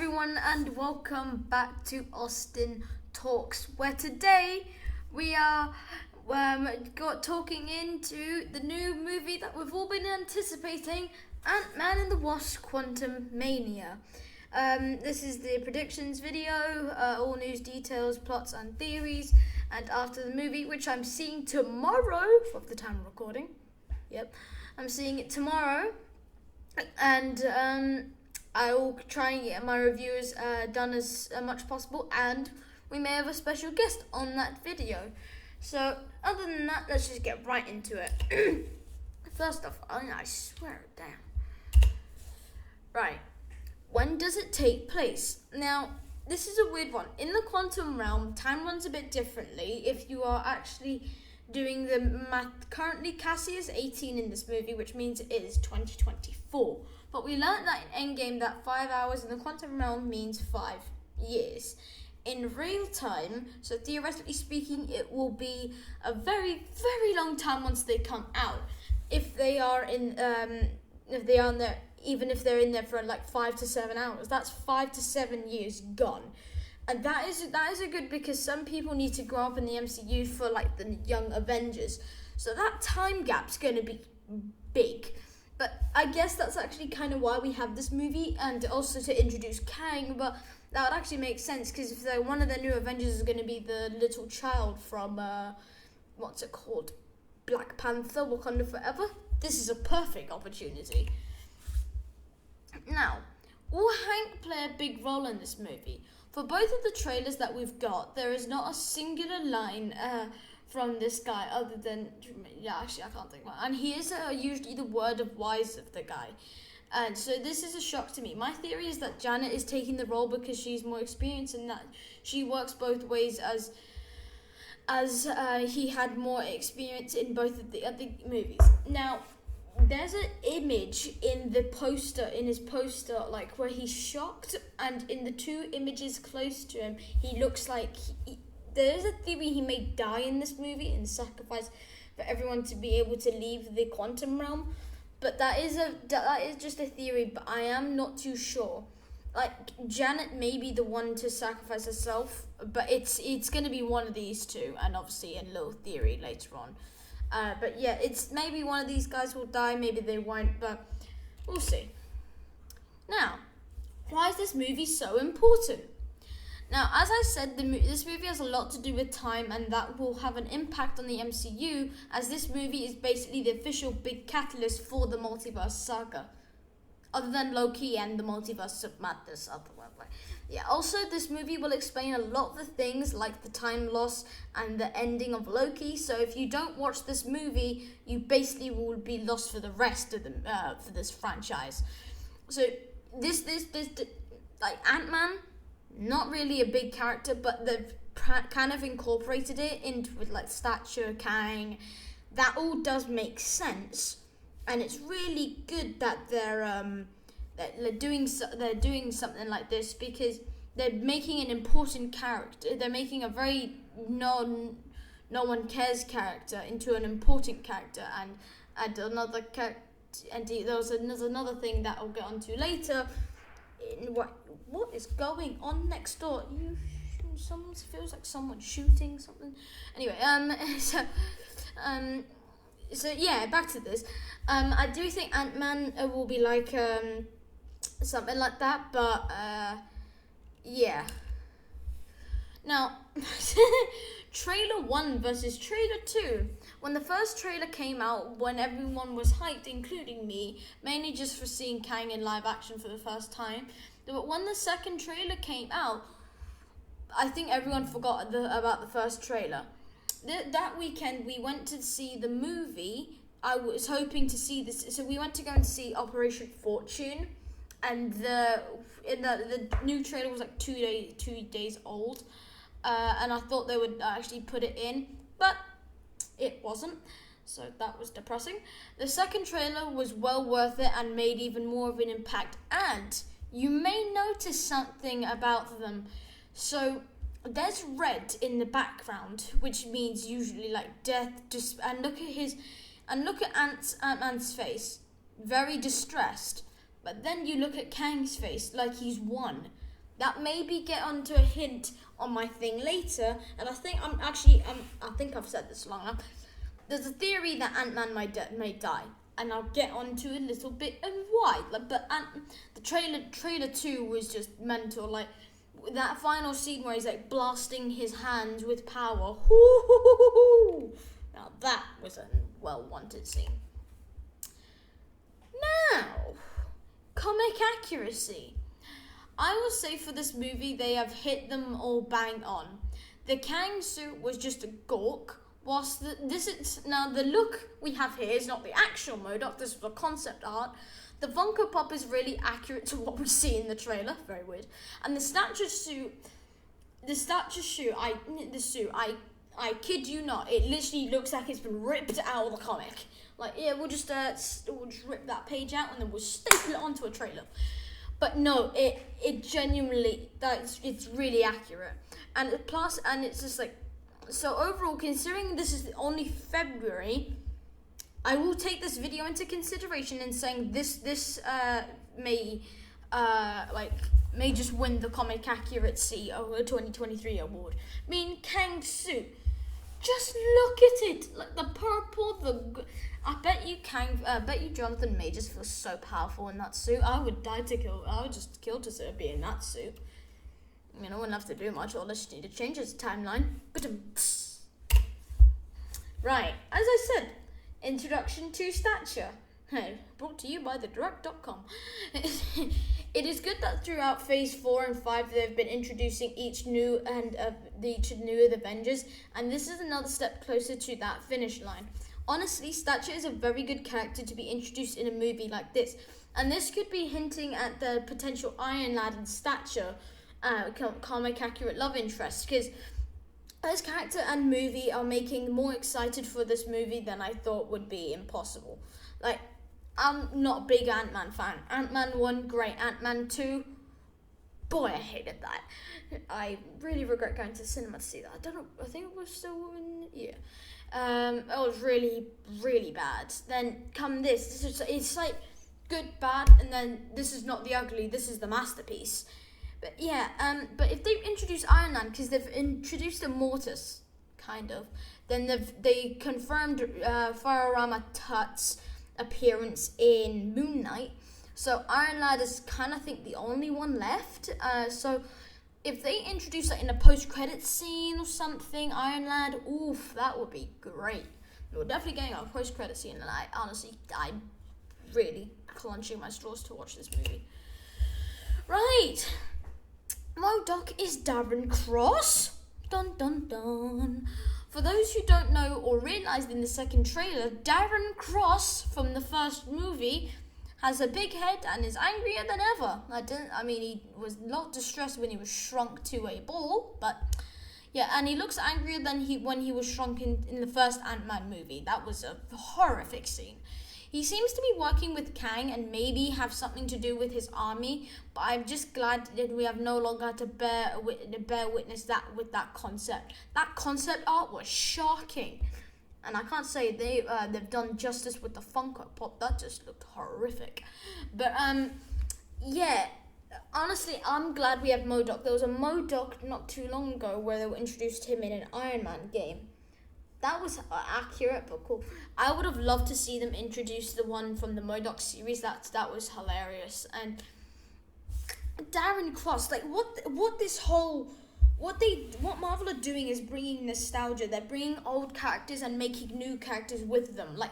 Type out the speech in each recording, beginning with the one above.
everyone, and welcome back to Austin Talks, where today we are talking into the new movie that we've all been anticipating, Ant-Man and the Wasp: Quantumania. This is the predictions video, all news, details, plots and theories, and after the movie, which I'm seeing tomorrow, of the time of recording. Yep, I'm seeing it tomorrow, and I will try and get my reviews done as much as possible, and we may have a special guest on that video. So, other than that, let's just get right into it. First off, I swear it down. Right, when does it take place? Now, this is a weird one. In the quantum realm, time runs a bit differently if you are actually doing the math. Currently, Cassie is 18 in this movie, which means it is 2024. But we learned that in Endgame that 5 hours in the quantum realm means 5 years. In real time, so theoretically speaking, it will be a very, very long time once they come out. If they are in there, even if they're in there for like 5 to 7 hours, that's 5 to 7 years gone. And that is a good, because some people need to grow up in the MCU for like the young Avengers. So that time gap's going to be big. But I guess that's actually kind of why we have this movie, and also to introduce Kang. But that would actually make sense, because if one of the new Avengers is going to be the little child from, what's it called? Black Panther, Wakanda Forever. This is a perfect opportunity. Now, will Hank play a big role in this movie? For both of the trailers that we've got, there is not a singular line from this guy other than, actually I can't think about it. And he is usually the word of wise of the guy. And so this is a shock to me. My theory is that Janet is taking the role because she's more experienced, and that she works both ways, as he had more experience in both of the other movies. Now, there's an image in his poster, like where he's shocked, and in the two images close to him, he looks like there is a theory he may die in this movie and sacrifice for everyone to be able to leave the quantum realm. But that is just a theory, but I am not too sure. Like, Janet may be the one to sacrifice herself, but it's going to be one of these two, and obviously a little theory later on. But yeah, it's maybe one of these guys will die, maybe they won't, but we'll see. Now, why is this movie so important? Now, as I said, this movie has a lot to do with time, and that will have an impact on the MCU, as this movie is basically the official big catalyst for the multiverse saga. Other than Loki and the Multiverse of Madness. Yeah, also, this movie will explain a lot of the things, like the time loss and the ending of Loki. So if you don't watch this movie, you basically will be lost for the rest of for this franchise. So this like Ant-Man, not really a big character, but they've kind of incorporated it into with like stature, Kang. That all does make sense, and it's really good that they're doing something like this, because they're making an important character. They're making a very no one cares character into an important character, and another character. And there's another thing that I'll get onto later. What is going on next door? Someone feels like someone's shooting something. Anyway, so yeah, back to this. I do think Ant-Man will be like something like that, but yeah. Now, trailer 1 versus trailer 2. When the first trailer came out, when everyone was hyped, including me, mainly just for seeing Kang in live action for the first time. But when the second trailer came out, I think everyone forgot about the first trailer. That weekend, we went to see the movie. I was hoping to see this. So we went to go and see Operation Fortune. And the new trailer was like 2 days old. And I thought they would actually put it in. But it wasn't, so that was depressing. The second trailer was well worth it and made even more of an impact, and you may notice something about them. So there's red in the background, which means usually like death. And look at Ant-Man's face, very distressed. But then you look at Kang's face, like he's won. that maybe get onto a hint on my thing later, and I think I think I've said this long enough. There's a theory that Ant-Man may die, and I'll get onto a little bit and why. Like, but the trailer 2 was just mental. Like that final scene where he's like blasting his hands with power. Now that was a well-wanted scene. Now, comic accuracy. I will say for this movie, they have hit them all bang on. The Kang suit was just a gawk, whilst the look we have here is not the actual MODOK, this was a concept art. The Funko Pop is really accurate to what we see in the trailer, very weird. And the suit, I kid you not, it literally looks like it's been ripped out of the comic. Like, yeah, we'll just rip that page out and then we'll staple it onto a trailer. But no, it genuinely, it's really accurate. And it's just like, so overall, considering this is only February, I will take this video into consideration in saying this may just win the comic accuracy of the 2023 award. I mean, Kang's suit, just look at it, like the purple, I bet you Jonathan Majors feels so powerful in that suit. I would just kill to be in that suit. I mean, I wouldn't have to do much, all I just need to change his timeline. Right, as I said, introduction to stature. Brought to you by thedirect.com. It is good that throughout Phase 4 and 5 they've been introducing each new of the Avengers, and this is another step closer to that finish line. Honestly, Stature is a very good character to be introduced in a movie like this, and this could be hinting at the potential Iron Lad and Stature comic accurate love interest, because this character and movie are making me more excited for this movie than I thought would be impossible. Like, I'm not a big Ant-Man fan. Ant-Man 1, great. Ant-Man 2, boy, I hated that. I really regret going to the cinema to see that. I don't know, I think it was still in, yeah. It was really, really bad. Then come this it's like good, bad, and then this is not the ugly, this is the masterpiece. But yeah, but if they've introduced Iron Man, because they've introduced Immortus, kind of, then they confirmed Fararama Tut's appearance in Moon Knight. So Iron Lad is kind of, I think, the only one left. So if they introduce that in a post-credit scene or something, Iron Lad, oof, that would be great. We're definitely getting a post-credit scene, and I'm really clenching my straws to watch this movie. Right. MODOK is Darren Cross. Dun dun dun. For those who don't know or realised in the second trailer, Darren Cross from the first movie has a big head and is angrier than ever. He was not distressed when he was shrunk to a ball, but yeah, and he looks angrier than when he was shrunk in the first Ant-Man movie. That was a horrific scene. He seems to be working with Kang and maybe have something to do with his army, but I'm just glad that we have no longer to bear witness that with that concept. That concept art was shocking. And I can't say they've done justice with the Funko Pop. That just looked horrific. But yeah, honestly, I'm glad we have MODOK. There was a MODOK not too long ago where they introduced him in an Iron Man game. That was accurate but cool. I would have loved to see them introduce the one from the MODOK series. That was hilarious. And Darren Cross, like what Marvel are doing is bringing nostalgia. They're bringing old characters and making new characters with them. Like,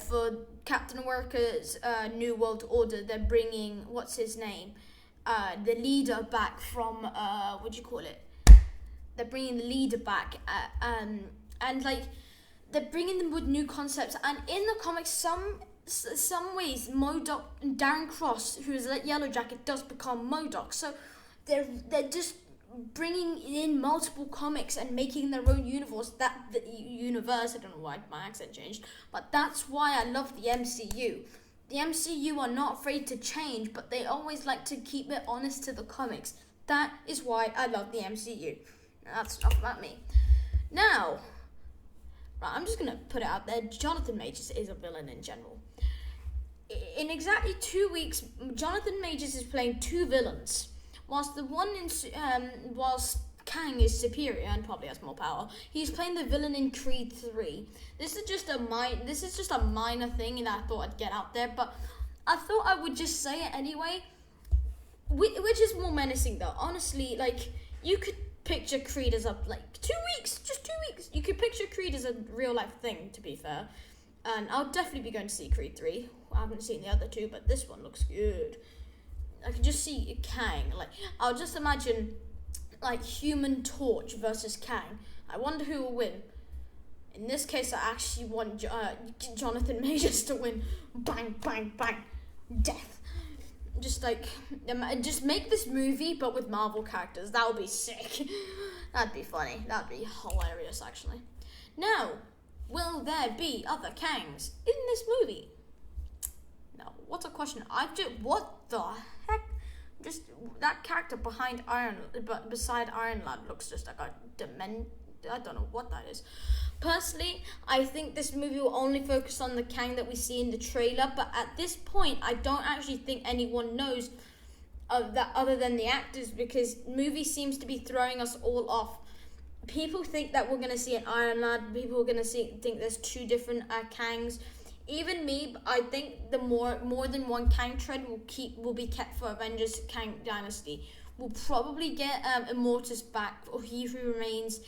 for Captain America's New World Order, they're bringing, what's his name? The leader back from, They're bringing the leader back, and like, they're bringing them with new concepts. And in the comics, some ways, MODOK, Darren Cross, who is a Yellow Jacket, does become MODOK. So they're just bringing in multiple comics and making their own universe. I don't know why my accent changed, but that's why I love the MCU. The MCU are not afraid to change, but they always like to keep it honest to the comics. That is why I love the MCU. That's enough about me. Now, right, I'm just going to put it out there. Jonathan Majors is a villain in general. In exactly 2 weeks, Jonathan Majors is playing two villains. whilst Kang is superior and probably has more power, he's playing the villain in Creed 3. This is just a minor thing that I thought I'd get out there, but I thought I would just say it anyway. Which is more menacing though. Honestly, like, you could picture Creed as just 2 weeks. You could picture Creed as a real life thing, to be fair. And I'll definitely be going to see Creed 3. I haven't seen the other two, but this one looks good. I can just see Kang. Like, I'll just imagine, like, Human Torch versus Kang. I wonder who will win. In this case, I actually want Jonathan Majors to win. Bang, bang, bang. Death. Just make this movie, but with Marvel characters. That would be sick. That'd be funny. That'd be hilarious, actually. Now, will there be other Kangs in this movie? Now, what's a question? What the heck? Just that character beside Iron Lad looks just like a I don't know what that is. Personally, I think this movie will only focus on the Kang that we see in the trailer, but at this point, I don't actually think anyone knows of that other than the actors, because movie seems to be throwing us all off. People think that we're going to see an Iron Lad. People are going to think there's two different Kangs. Even me, I think the more than one Kang trend will be kept for Avengers Kang Dynasty. We'll probably get Immortus back, or He Who Remains,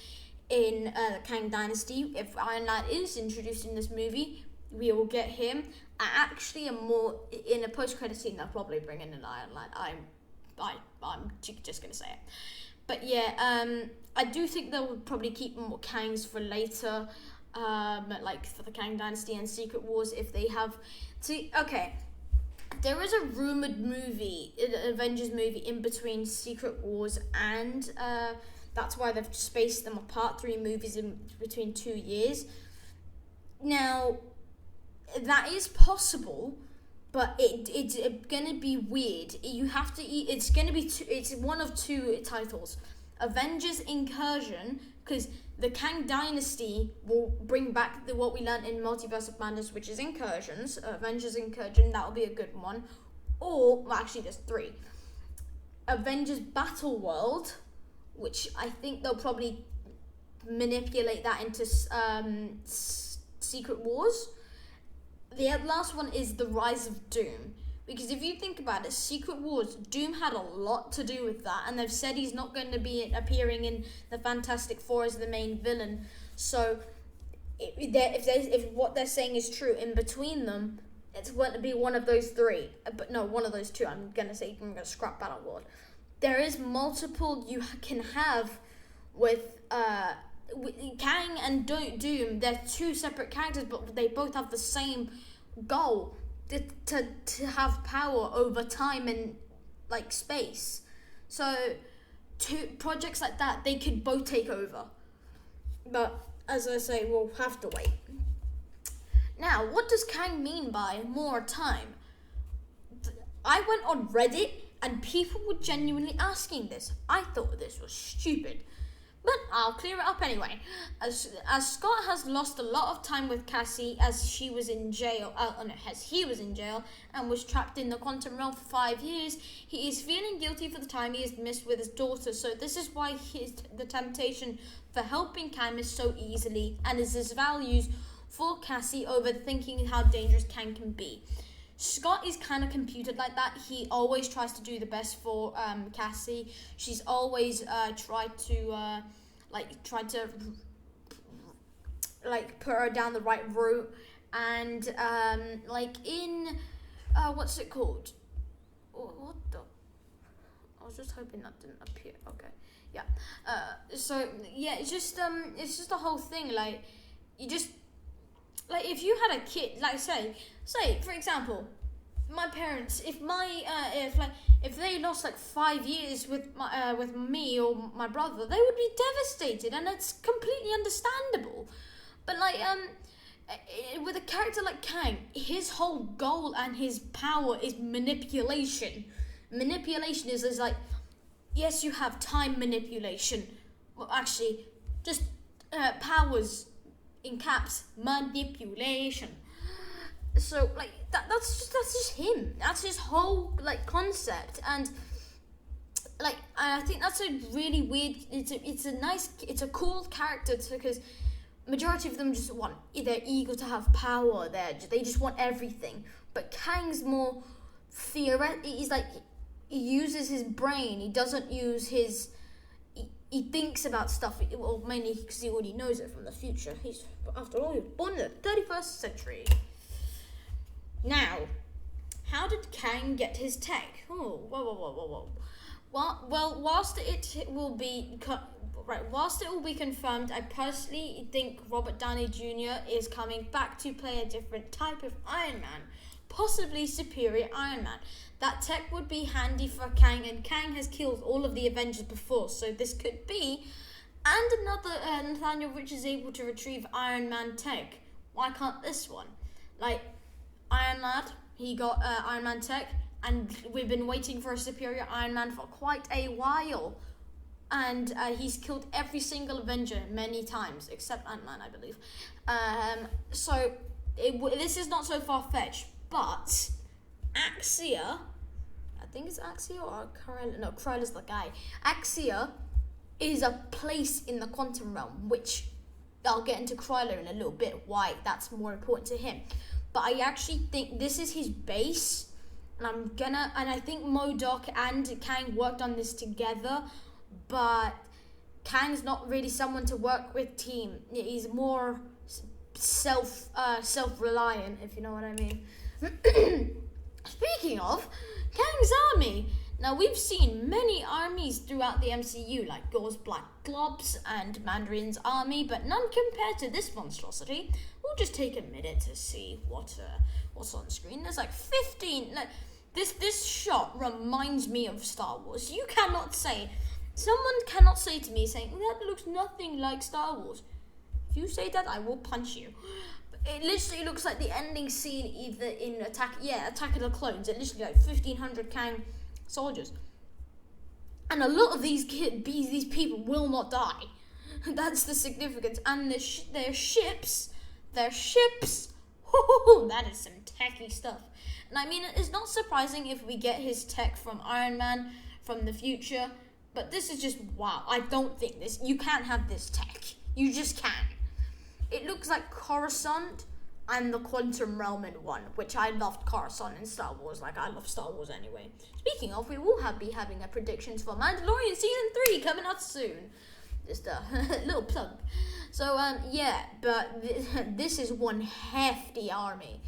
in Kang Dynasty. If Iron Lad is introduced in this movie, we will get him. Actually, in a post-credit scene, they'll probably bring in an Iron Lad. I'm just gonna say it. But yeah, I do think they'll probably keep more Kangs for later, like for the Kang Dynasty and Secret Wars if they have. Okay, there is a rumored movie, an Avengers movie, in between Secret Wars and that's why they've spaced them apart, 3 movies in between 2 years. Now, that is possible, but it's gonna be weird. You have to it's gonna be it's one of 2 titles. Avengers Incursion, because the Kang Dynasty will bring back what we learned in Multiverse of Madness, which is Incursions. Avengers Incursion, that will be a good one. Or, well, actually there's 3. Avengers Battle World, which I think they'll probably manipulate that into Secret Wars. The last one is The Rise of Doom. Because if you think about it, Secret Wars, Doom had a lot to do with that. And they've said he's not going to be appearing in the Fantastic Four as the main villain. So if what they're saying is true, in between them, it's going to be one of those 3. But no, one of those 2. I'm going to scrap Battle World. There is multiple you can have with Kang and Doom. They're 2 separate characters, but they both have the same goal, to have power over time and like space. So 2 projects like that, they could both take over. But as I say, we'll have to wait. Now, what does Kang mean by more time? I went on Reddit and people were genuinely asking this. I thought this was stupid, but I'll clear it up anyway. As Scott has lost a lot of time with Cassie as he was in jail and was trapped in the quantum realm for 5 years, he is feeling guilty for the time he has missed with his daughter. So this is why the temptation for helping Kang is so easily, and is his values for Cassie over thinking how dangerous Kang can be. Scott is kind of computed like that. He always tries to do the best for Cassie. She's always tried to put her down the right route. And in what's it called? What the? I was just hoping that didn't appear. Okay, yeah. So yeah, it's just the whole thing. Like, you just. Like, if you had a kid, like, say for example, my parents, if they lost like 5 years with me or my brother, they would be devastated, and it's completely understandable. But like with a character like Kang, his whole goal and his power is manipulation. Manipulation is like, yes, you have time manipulation. Well, actually, just powers. In caps, manipulation. So like that's just him. That's his whole like concept. And like, I think that's a really weird. It's a cool character because majority of them just want, they're eager to have power. They just want everything. But Kang's more theoretic. He's like, he uses his brain. He doesn't use his. He thinks about stuff. Well, mainly because he already knows it from the future. After all, he was born in the 31st century. Now, how did Kang get his tech? Oh, whoa. Well, whilst it will be confirmed, I personally think Robert Downey Jr. is coming back to play a different type of Iron Man, possibly superior Iron Man. That tech would be handy for Kang, and Kang has killed all of the Avengers before, so this could be. And another Nathaniel Rich is able to retrieve Iron Man tech. Why can't this one? Like, Iron Lad, he got Iron Man tech, and we've been waiting for a superior Iron Man for quite a while. And he's killed every single Avenger many times, except Ant-Man, I believe. So, this is not so far-fetched, but Axia, I think it's Axia or Kryla, no, Kryla's the guy. Axia is a place in the quantum realm, which I'll get into Kryla in a little bit, why that's more important to him. But I actually think this is his base, and I think MODOK and Kang worked on this together, but Kang's not really someone to work with team. He's more self-reliant, if you know what I mean. Speaking of Kang's army, now we've seen many armies throughout the MCU, like Gor's Black Globs and Mandarin's army, but none compared to this monstrosity. We'll just take a minute to see what's on screen. There's like 15. Like, this shot reminds me of Star Wars. Someone cannot say to me saying that looks nothing like Star Wars. If you say that, I will punch you. It literally looks like the ending scene either in Attack of the Clones. It literally like 1,500 Kang soldiers, and a lot of these people will not die. That's the significance. And their ships. That is some techie stuff. And I mean, it's not surprising if we get his tech from Iron Man from the future. But this is just wow. I don't think you can't have this tech. You just can't. It looks like Coruscant and the Quantum Realm in one, which I loved Coruscant in Star Wars. Like, I love Star Wars anyway. Speaking of, we will be having a predictions for Mandalorian Season 3 coming out soon. Just a little plug. So, but this is one hefty army.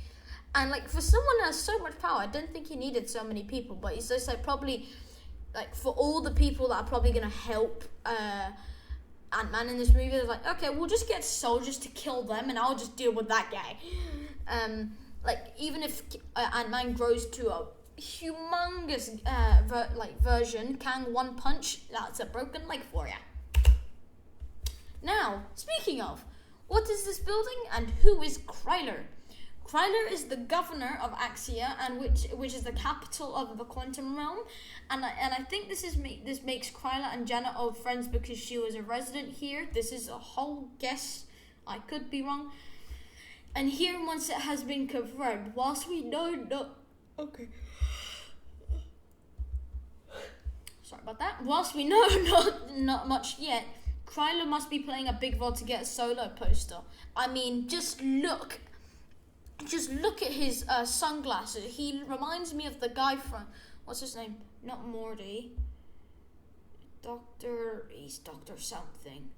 And, like, for someone that has so much power, I don't think he needed so many people. But he's just, like, probably, like, for all the people that are probably going to help Ant-Man in this movie, they're like, okay, we'll just get soldiers to kill them, and I'll just deal with that guy. Like, even if Ant-Man grows to a humongous version, Kang one punch, that's a broken leg for ya. Now, speaking of, what is this building, and who is Kryler? Kryler is the governor of Axia, and which is the capital of the Quantum Realm, and I think this makes Kryler and Janet old friends because she was a resident here. This is a whole guess. I could be wrong. And here, once it has been confirmed, whilst we know sorry about that. Whilst we know not much yet, Kryler must be playing a big role to get a solo poster. I mean, just look at his sunglasses. He reminds me of the guy from, what's his name? Not Morty. He's Dr. something.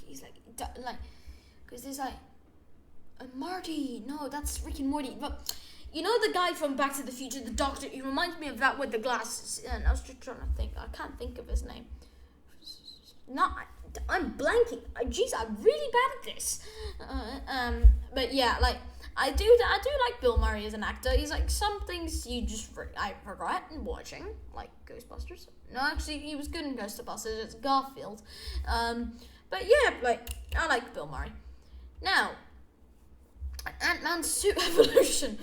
He's like, because there's like, Marty. No, that's freaking Morty. But you know the guy from Back to the Future, the doctor? He reminds me of that with the glasses. And I was just trying to think. I can't think of his name. I'm blanking. Jeez, I'm really bad at this. But yeah, like I do like Bill Murray as an actor. He's like some things I regret in watching, like Ghostbusters. No, actually, he was good in Ghostbusters. It's Garfield. But yeah, like I like Bill Murray. Now, Ant-Man's suit evolution.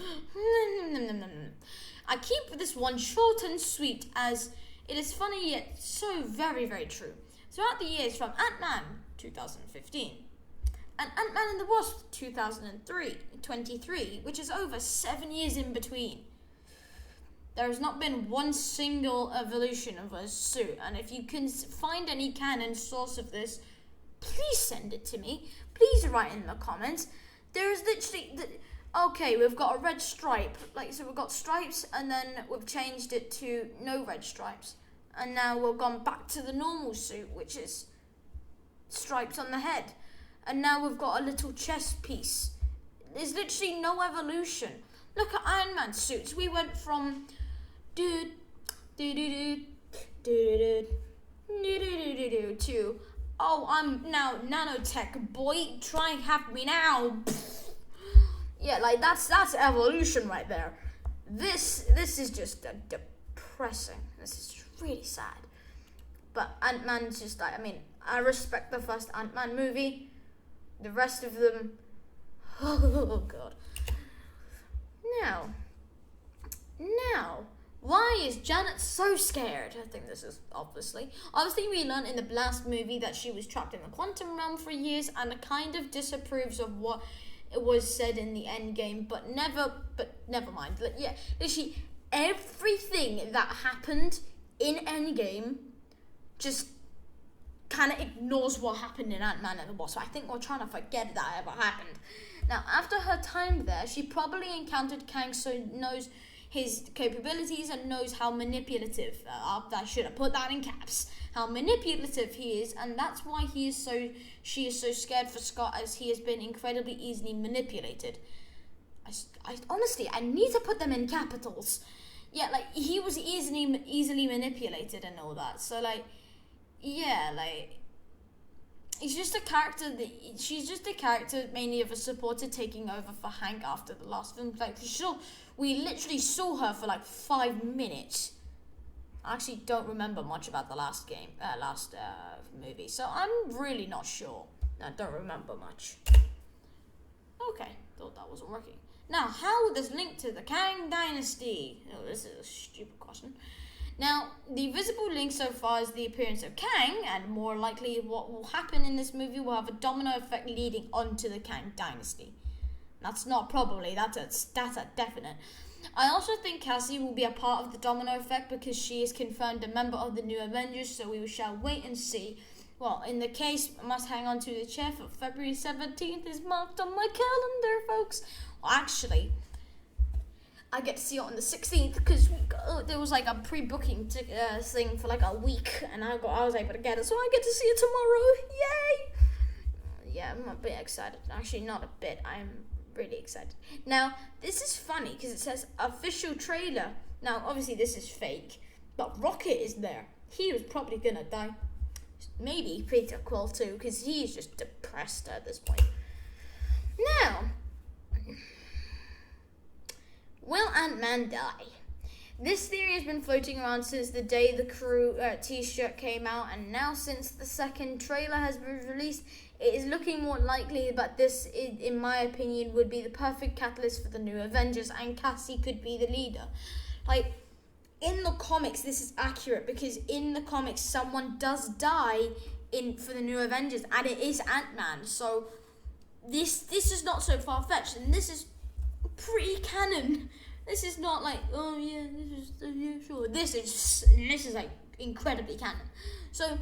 I keep this one short and sweet as it is funny yet so very, very true. Throughout the years from Ant-Man 2015 and Ant-Man and the Wasp 2023, which is over 7 years in between. There has not been one single evolution of a suit, and if you can find any canon source of this, please send it to me. Please write in the comments. There is literally... Okay, we've got a red stripe. So we've got stripes, and then we've changed it to no red stripes. And now we've gone back to the normal suit, which is stripes on the head. And now we've got a little chest piece. There's literally no evolution. Look at Iron Man suits. We went from to oh, I'm now nanotech boy. Try and have me now. Yeah, like that's evolution right there. This is just depressing. This is really sad. But Ant-Man's just like, I mean, I respect the first Ant-Man movie. The rest of them, oh god. Now, why is Janet so scared? I think this is obviously we learned in the last movie that she was trapped in the quantum realm for years and kind of disapproves of what it was said in the end game, but never mind. Like, yeah, literally everything that happened in Endgame just kind of ignores what happened in Ant-Man and the Wasp. I think we're trying to forget that ever happened. Now, after her time there, she probably encountered Kang, so knows his capabilities and knows how manipulative, I should have put that in caps, how manipulative he is, and that's why she is so scared for Scott, as he has been incredibly easily manipulated. I honestly, I need to put them in capitals. Yeah, like, he was easily manipulated and all that, so, like, yeah, like, she's just a character mainly of a supporter taking over for Hank after the last film. Like, we literally saw her for like 5 minutes. I actually don't remember much about the last movie, so I'm really not sure. I don't remember much. Okay, thought that wasn't working. Now, how will this link to the Kang Dynasty? Oh, this is a stupid question. Now, the visible link so far is the appearance of Kang, and more likely what will happen in this movie will have a domino effect leading on to the Kang Dynasty. That's not probably, that's a definite. I also think Cassie will be a part of the domino effect because she is confirmed a member of the New Avengers, so we shall wait and see. Well, in the case, I must hang on to the chair for February 17th is marked on my calendar, folks. Well, actually, I get to see it on the 16th because there was like a pre-booking thing for like a week, and I was able to get it, so I get to see it tomorrow. Yay! Yeah, I'm a bit excited. Actually, not a bit. I'm really excited. Now, this is funny because it says official trailer. Now, obviously, this is fake, but Rocket is there. He was probably gonna die. Maybe Peter Quill too, because he's just depressed at this point. Now, will Ant-Man die? This theory has been floating around since the day the crew t-shirt came out, and now since the second trailer has been released, it is looking more likely, but this, in my opinion, would be the perfect catalyst for the New Avengers, and Cassie could be the leader. Like, in the comics, this is accurate, because in the comics, someone does die for the New Avengers, and it is Ant-Man, so this is not so far-fetched, and this is pretty canon. This is not like, oh yeah, sure. This is like incredibly canon. So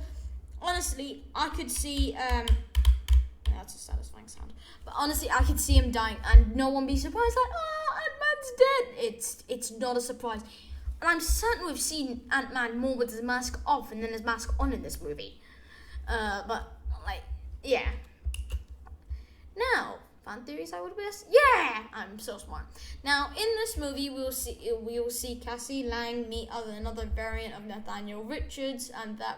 honestly, I could see that's a satisfying sound. But honestly, I could see him dying and no one be surprised, like, oh, Ant-Man's dead. It's not a surprise. And I'm certain we've seen Ant-Man more with his mask off and then his mask on in this movie. But like, yeah. Now, fan theories I would guess? Yeah! I'm so smart. Now, in this movie, we will see Cassie Lang meet another variant of Nathaniel Richards, and that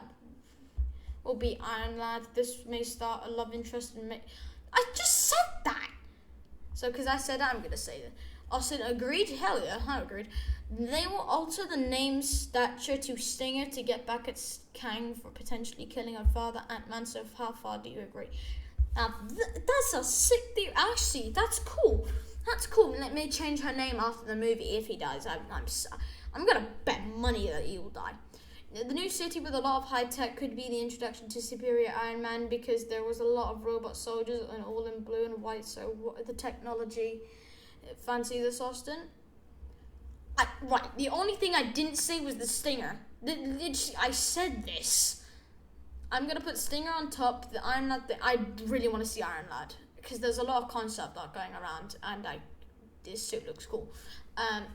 will be Iron Lad. This may start a love interest and I just said that! So, because I said that, I'm going to say that. Austin agreed? Hell yeah, I agreed. They will alter the name stature to Stinger to get back at Kang for potentially killing her father, Ant-Man, so how far do you agree? That's a sick theory. Actually, that's cool. That's cool. Let me change her name after the movie if he dies. I'm gonna bet money that he will die. The new city with a lot of high tech could be the introduction to superior Iron Man, because there was a lot of robot soldiers and all in blue and white. So what the technology? Fancy this, Austin? Right, the only thing I didn't say was the stinger. I said this. I'm gonna put stinger on top. The Iron Lad. I really want to see Iron Lad because there's a lot of concept art going around, and this suit looks cool.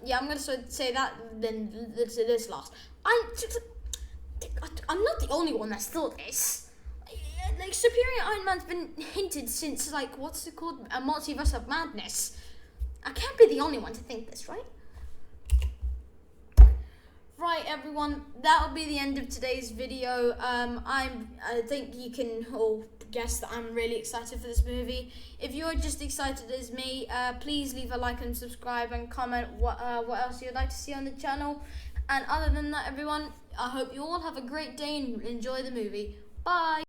Yeah, I'm gonna say that. Then this last. I'm not the only one that's thought this. Like, Superior Iron Man's been hinted since, like, what's it called? A Multiverse of Madness. I can't be the only one to think this, right? Right, everyone, that'll be the end of today's video. I think you can all guess that I'm really excited for this movie. If you're just excited as me, please leave a like and subscribe and comment what else you'd like to see on the channel. And other than that, everyone, I hope you all have a great day and enjoy the movie. Bye!